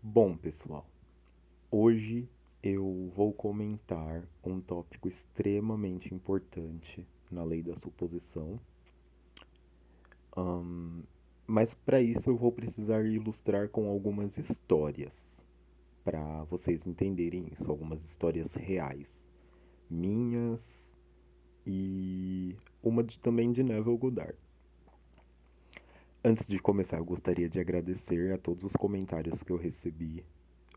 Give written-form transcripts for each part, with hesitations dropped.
Bom, pessoal, hoje eu vou comentar um tópico extremamente importante na lei da suposição, mas para isso eu vou precisar ilustrar com algumas histórias, para vocês entenderem isso, algumas histórias reais, minhas e também de Neville Goddard. Antes de começar, eu gostaria de agradecer a todos os comentários que eu recebi,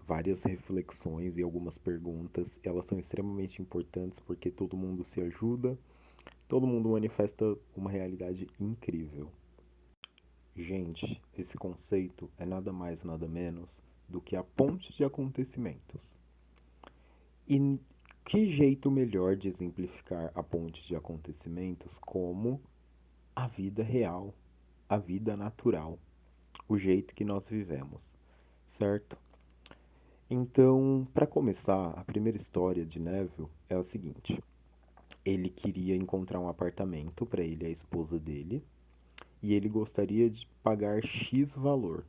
várias reflexões e algumas perguntas. Elas são extremamente importantes porque todo mundo se ajuda, todo mundo manifesta uma realidade incrível. Gente, esse conceito é nada mais, nada menos do que a ponte de acontecimentos. E que jeito melhor de exemplificar a ponte de acontecimentos como a vida real, a vida natural, o jeito que nós vivemos, certo? Então, para começar, a primeira história de Neville é a seguinte: ele queria encontrar um apartamento para ele e a esposa dele, e ele gostaria de pagar X valor,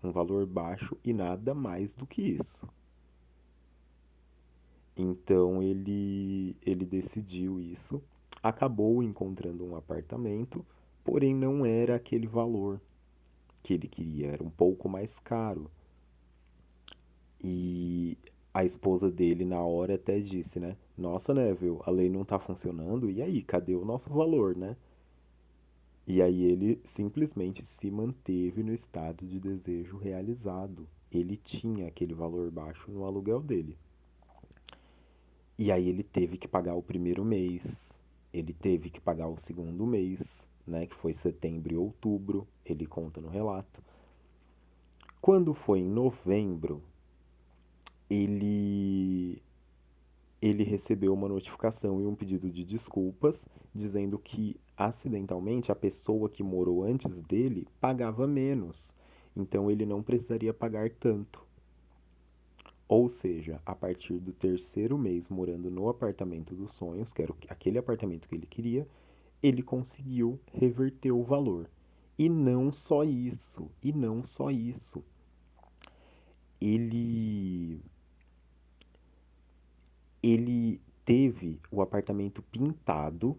um valor baixo e nada mais do que isso. Então ele decidiu isso, acabou encontrando um apartamento, porém não era aquele valor que ele queria, era um pouco mais caro. E a esposa dele, na hora, até disse, né? Nossa, Neville, a lei não tá funcionando, e aí, cadê o nosso valor, né? E aí ele simplesmente se manteve no estado de desejo realizado. Ele tinha aquele valor baixo no aluguel dele. E aí ele teve que pagar o primeiro mês, ele teve que pagar o segundo mês, né? Que foi setembro e outubro, ele conta no relato. Quando foi em novembro, ele ele recebeu uma notificação e um pedido de desculpas, dizendo que acidentalmente a pessoa que morou antes dele pagava menos, então ele não precisaria pagar tanto. Ou seja, a partir do terceiro mês morando no apartamento dos sonhos, que era aquele apartamento que ele queria, ele conseguiu reverter o valor. E não só isso, e não só isso. Ele ele teve o apartamento pintado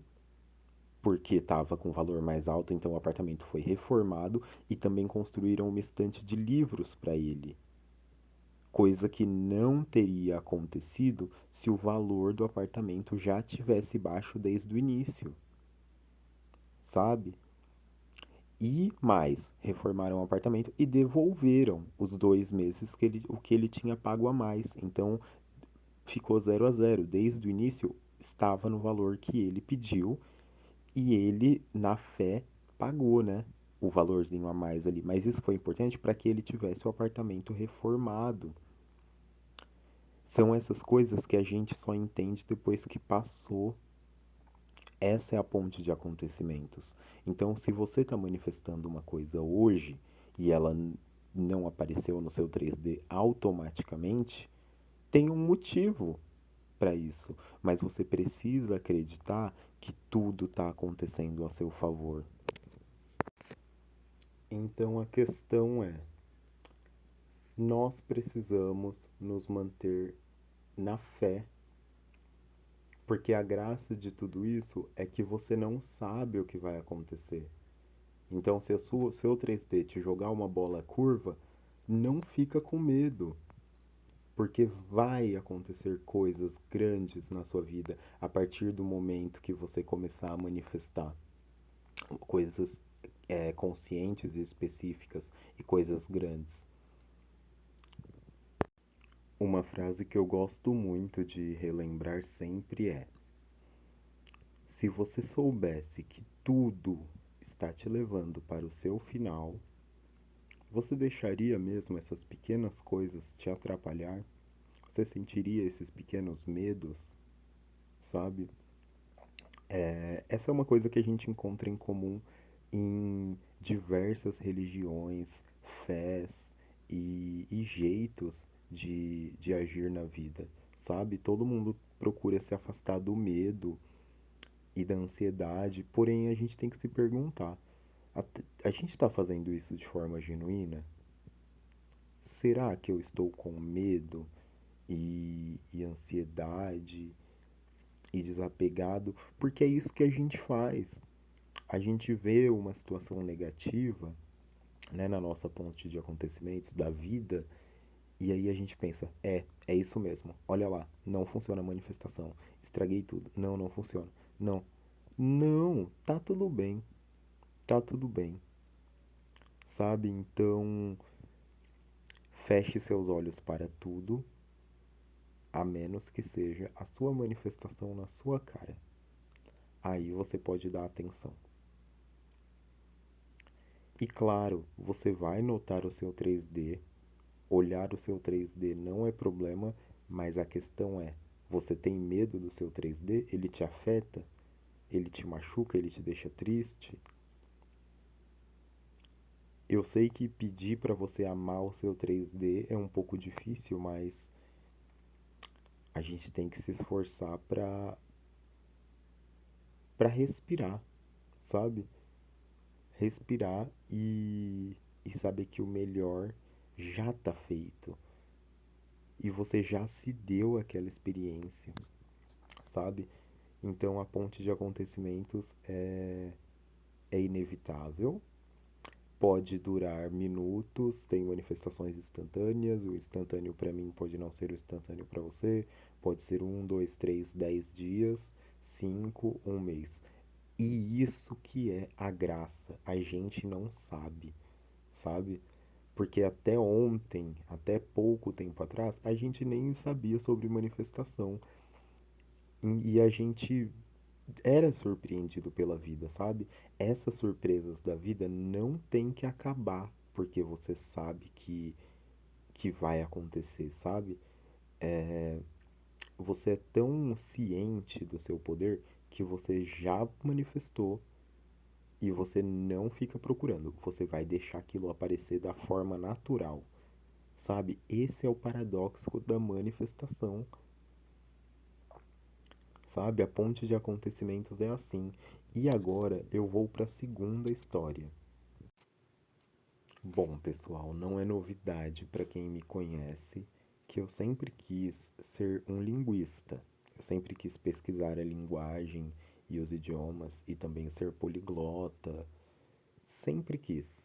porque estava com valor mais alto, então o apartamento foi reformado e também construíram uma estante de livros para ele, coisa que não teria acontecido se o valor do apartamento já tivesse baixo desde o início, sabe? E mais, reformaram o apartamento e devolveram os 2 meses o que ele tinha pago a mais. Então ficou 0 a 0. Desde o início estava no valor que ele pediu. E ele, na fé, pagou, né? O valorzinho a mais ali. Mas isso foi importante para que ele tivesse o apartamento reformado. São essas coisas que a gente só entende depois que passou. Essa é a ponte de acontecimentos. Então, se você está manifestando uma coisa hoje e ela não apareceu no seu 3D automaticamente, tem um motivo para isso. Mas você precisa acreditar que tudo está acontecendo a seu favor. Então a questão é: nós precisamos nos manter na fé, porque a graça de tudo isso é que você não sabe o que vai acontecer. Então, se o seu 3D te jogar uma bola curva, não fica com medo, porque vai acontecer coisas grandes na sua vida a partir do momento que você começar a manifestar coisas conscientes e específicas e coisas grandes. Uma frase que eu gosto muito de relembrar sempre é: se você soubesse que tudo está te levando para o seu final, você deixaria mesmo essas pequenas coisas te atrapalhar? Você sentiria esses pequenos medos, sabe? Essa é uma coisa que a gente encontra em comum em diversas religiões, fés e jeitos de agir na vida, sabe? Todo mundo procura se afastar do medo e da ansiedade, porém a gente tem que se perguntar: a gente está fazendo isso de forma genuína? será que eu estou com medo e ansiedade e desapegado? Porque é isso que a gente faz. A gente vê uma situação negativa, né, na nossa ponte de acontecimentos da vida, e aí a gente pensa, é isso mesmo. Olha lá, não funciona a manifestação. Estraguei tudo. Não, não funciona. Não. Não, tá tudo bem. Tá tudo bem. Sabe? Então, feche seus olhos para tudo, a menos que seja a sua manifestação na sua cara. Aí você pode dar atenção. E claro, você vai notar o seu 3D. Olhar o seu 3D não é problema, mas a questão é: você tem medo do seu 3D? Ele te afeta? Ele te machuca? Ele te deixa triste? Eu sei que pedir para você amar o seu 3D é um pouco difícil, mas a gente tem que se esforçar para respirar, sabe? Respirar e saber que o melhor já tá feito e você já se deu aquela experiência, sabe? Então a ponte de acontecimentos é inevitável, pode durar minutos, tem manifestações instantâneas, o instantâneo para mim pode não ser o instantâneo para você, pode ser 1, 2, 3, 10 dias, 5, um mês. E isso que é a graça, a gente não sabe, sabe? Porque até ontem, até pouco tempo atrás, a gente nem sabia sobre manifestação. E a gente era surpreendido pela vida, sabe? Essas surpresas da vida não tem que acabar porque você sabe que vai acontecer, sabe? Você é tão ciente do seu poder que você já manifestou e você não fica procurando. Você vai deixar aquilo aparecer da forma natural, sabe? Esse é o paradoxo da manifestação, sabe? A ponte de acontecimentos é assim. E agora eu vou para a segunda história. Bom, pessoal, não é novidade para quem me conhece que eu sempre quis ser um linguista. Eu sempre quis pesquisar a linguagem e os idiomas e também ser poliglota. Sempre quis.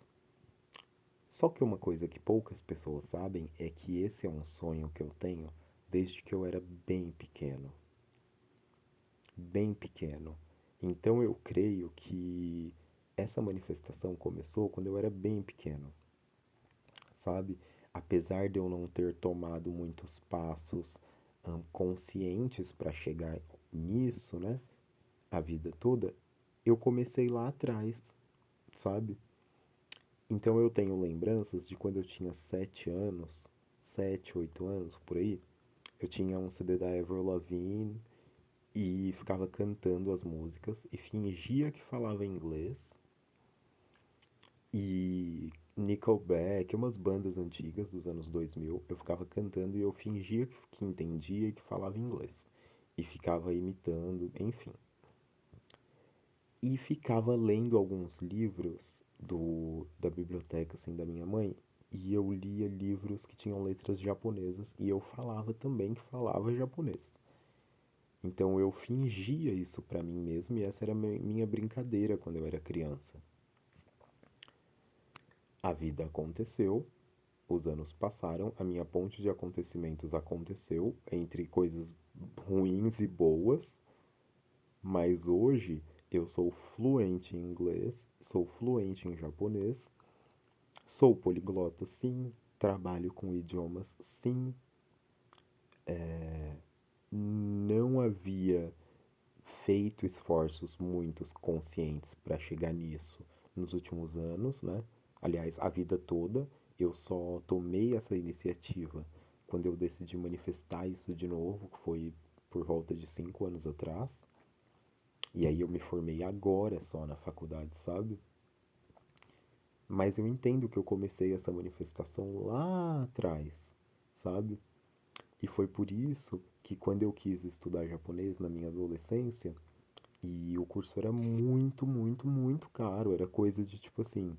Só que uma coisa que poucas pessoas sabem é que esse é um sonho que eu tenho desde que eu era bem pequeno. Bem pequeno. Então eu creio que essa manifestação começou quando eu era bem pequeno, sabe? Apesar de eu não ter tomado muitos passos conscientes para chegar nisso, né? A vida toda, eu comecei lá atrás, sabe? Então eu tenho lembranças de quando eu tinha 7 anos, 7, 8 anos, por aí. Eu tinha um CD da Avril Lavigne e ficava cantando as músicas e fingia que falava inglês. E Nickelback, umas bandas antigas dos anos 2000, eu ficava cantando e eu fingia que entendia e que falava inglês. E ficava imitando, enfim. E ficava lendo alguns livros da biblioteca assim da minha mãe, e eu lia livros que tinham letras japonesas e eu falava também que falava japonês. Então eu fingia isso pra mim mesmo e essa era a minha brincadeira quando eu era criança. A vida aconteceu, os anos passaram, a minha ponte de acontecimentos aconteceu entre coisas ruins e boas, mas hoje eu sou fluente em inglês, sou fluente em japonês, sou poliglota sim, trabalho com idiomas sim, não havia feito esforços muito conscientes para chegar nisso nos últimos anos, né? Aliás, a vida toda eu só tomei essa iniciativa quando eu decidi manifestar isso de novo, que foi por volta de 5 anos atrás. E aí eu me formei agora só na faculdade, sabe? Mas eu entendo que eu comecei essa manifestação lá atrás, sabe? E foi por isso que quando eu quis estudar japonês na minha adolescência, e o curso era muito, muito, muito caro. Era coisa de tipo assim,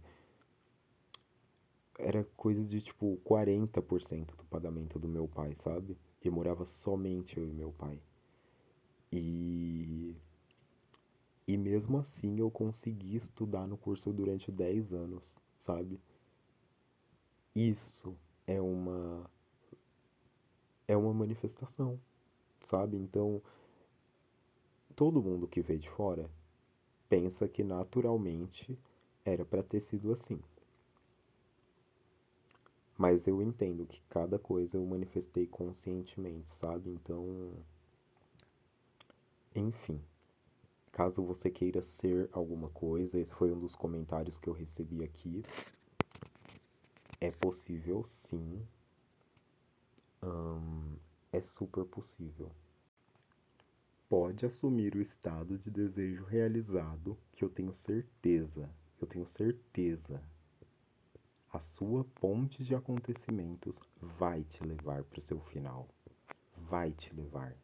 Era coisa de tipo 40% do pagamento do meu pai, sabe? E morava somente eu e meu pai. E, e mesmo assim eu consegui estudar no curso durante 10 anos, sabe? Isso é uma manifestação, sabe? Então, todo mundo que vê de fora pensa que naturalmente era para ter sido assim. Mas eu entendo que cada coisa eu manifestei conscientemente, sabe? Então, enfim, caso você queira ser alguma coisa, esse foi um dos comentários que eu recebi aqui. É possível sim, é super possível. Pode assumir o estado de desejo realizado, que eu tenho certeza, a sua ponte de acontecimentos vai te levar para o seu final. Vai te levar.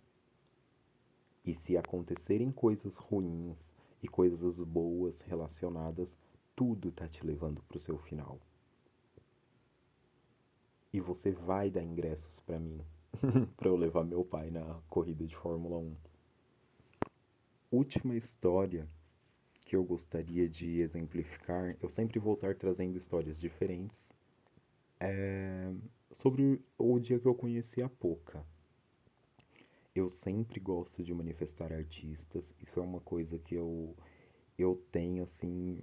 E se acontecerem coisas ruins e coisas boas relacionadas, tudo tá te levando para o seu final. E você vai dar ingressos para mim, para eu levar meu pai na corrida de Fórmula 1. Última história que eu gostaria de exemplificar, eu sempre vou estar trazendo histórias diferentes, sobre o dia que eu conheci a Poca. Eu sempre gosto de manifestar artistas, isso é uma coisa que eu tenho assim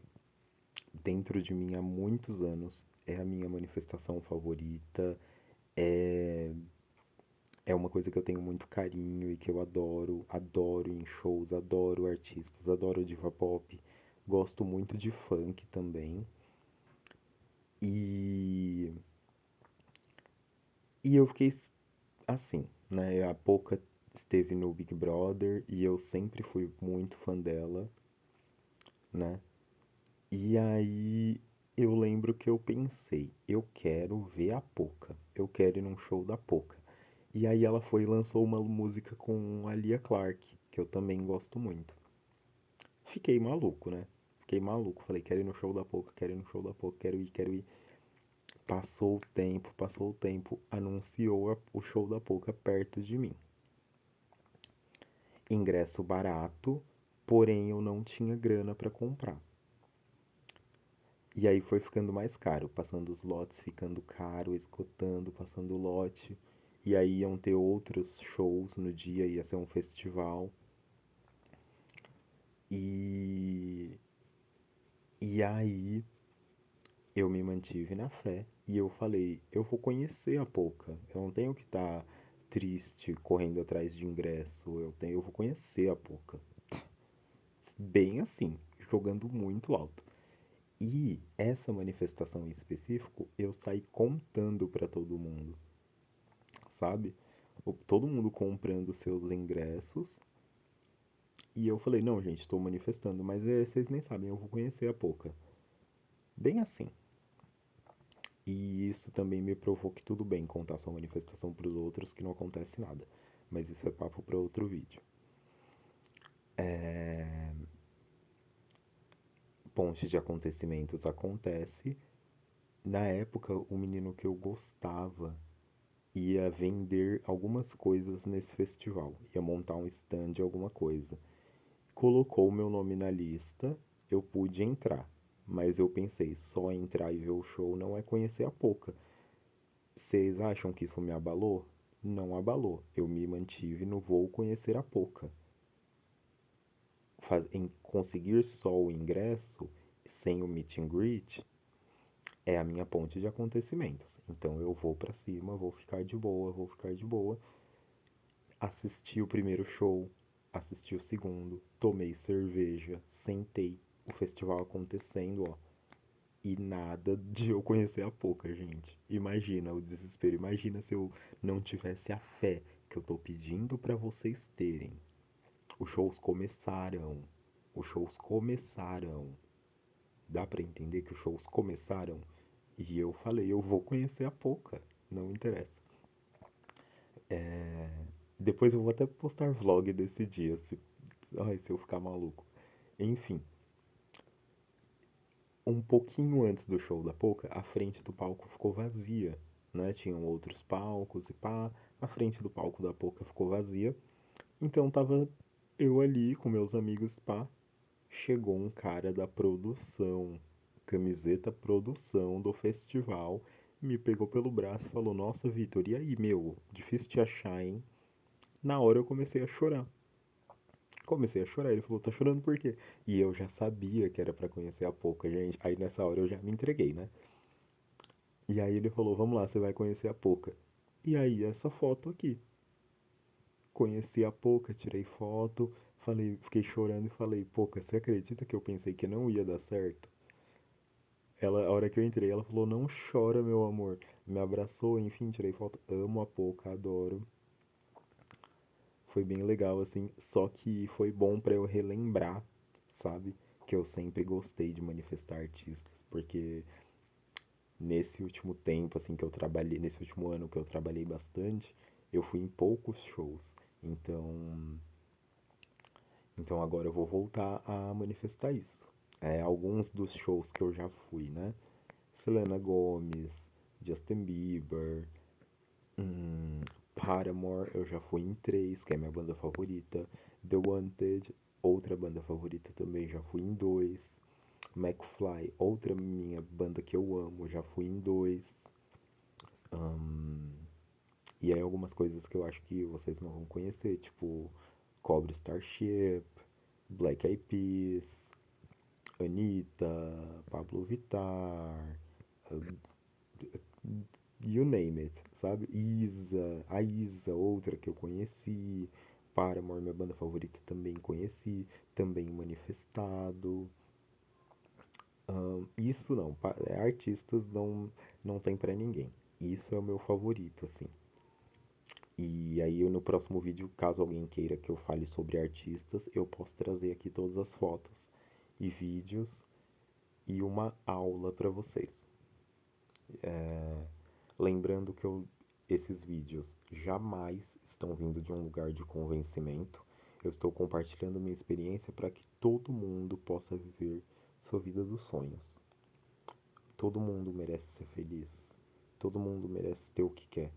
dentro de mim há muitos anos. É a minha manifestação favorita, é, é uma coisa que eu tenho muito carinho e que eu adoro. Adoro em shows, adoro artistas, adoro diva pop. Gosto muito de funk também. E, e eu fiquei assim, né? A Poca esteve no Big Brother e eu sempre fui muito fã dela, né? E aí eu lembro que eu pensei, eu quero ver a Poca, eu quero ir num show da Poca. E aí ela foi e lançou uma música com a Lia Clark, que eu também gosto muito. Fiquei maluco, né? Fiquei maluco, falei, quero ir no show da Poca, quero ir no show da Poca, quero ir, quero ir. Passou o tempo, anunciou o show da Poca perto de mim. Ingresso barato, porém eu não tinha grana para comprar. E aí foi ficando mais caro, passando os lotes ficando caro, esgotando, passando o lote. E aí iam ter outros shows no dia, ia ser um festival. E, e aí eu me mantive na fé e eu falei, eu vou conhecer a Poca. Eu não tenho que estar triste, correndo atrás de ingresso. Eu vou conhecer a Poca. Bem assim, jogando muito alto. E essa manifestação em específico, eu saí contando pra todo mundo, sabe? Todo mundo comprando seus ingressos. E eu falei, não, gente, estou manifestando, mas vocês nem sabem, eu vou conhecer a Poca. Bem assim. E isso também me provou que tudo bem contar sua manifestação pros outros, que não acontece nada. Mas isso é papo para outro vídeo. Ponte de acontecimentos acontece. Na época, o menino que eu gostava ia vender algumas coisas nesse festival, ia montar um stand de alguma coisa. Colocou o meu nome na lista, eu pude entrar, mas eu pensei, só entrar e ver o show não é conhecer a Poca. Vocês acham que isso me abalou? Não abalou, eu me mantive no vou conhecer a Poca. Em conseguir só o ingresso, sem o meet and greet, é a minha ponte de acontecimentos. Então eu vou pra cima, vou ficar de boa, vou ficar de boa. Assisti o primeiro show, assisti o segundo, tomei cerveja, sentei, o festival acontecendo, ó. E nada de eu conhecer a Poca, gente. Imagina o desespero, imagina se eu não tivesse a fé que eu tô pedindo pra vocês terem. Os shows começaram. Os shows começaram. Dá pra entender que os shows começaram? E eu falei, eu vou conhecer a Poca, não interessa. Depois eu vou até postar vlog desse dia, se eu ficar maluco. Enfim, Um pouquinho antes do show da Poca, a frente do palco ficou vazia, né? Tinham outros palcos e pá, a frente do palco da Poca ficou vazia. Então tava eu ali com meus amigos, pá. Chegou um cara da produção, camiseta produção do festival, me pegou pelo braço e falou: Nossa, Vitor, e aí, meu? Difícil te achar, hein? Na hora eu comecei a chorar. Comecei a chorar. Ele falou: Tá chorando por quê? E eu já sabia que era pra conhecer a Poca, gente. Aí nessa hora eu já me entreguei, né? E aí ele falou: Vamos lá, você vai conhecer a Poca. E aí, essa foto aqui. Conheci a Poca, tirei foto, falei, fiquei chorando e falei: Poca, você acredita que eu pensei que não ia dar certo? Ela, a hora que eu entrei, ela falou: Não chora, meu amor. Me abraçou, enfim, tirei foto. Amo a Poca, adoro. Foi bem legal, assim. Só que foi bom pra eu relembrar, sabe? Que eu sempre gostei de manifestar artistas. Porque nesse último tempo, assim, que eu trabalhei, nesse último ano que eu trabalhei bastante, eu fui em poucos shows. Então agora eu vou voltar a manifestar isso. Alguns dos shows que eu já fui, né? Selena Gomez, Justin Bieber, Paramore, eu já fui em três, que é minha banda favorita. The Wanted, outra banda favorita também, já fui em dois. McFly, outra minha banda que eu amo, já fui em dois. E aí algumas coisas que eu acho que vocês não vão conhecer, tipo Cobra Starship, Black Eyed Peas, Anitta, Pablo Vittar, you name it, sabe? A Isa, outra que eu conheci, Paramore, minha banda favorita, também conheci, também manifestado. Isso não, artistas não tem pra ninguém. Isso é o meu favorito, assim. E aí no próximo vídeo, caso alguém queira que eu fale sobre artistas, eu posso trazer aqui todas as fotos e vídeos e uma aula pra vocês. Lembrando que esses vídeos jamais estão vindo de um lugar de convencimento. Eu estou compartilhando minha experiência para que todo mundo possa viver sua vida dos sonhos. Todo mundo merece ser feliz. Todo mundo merece ter o que quer.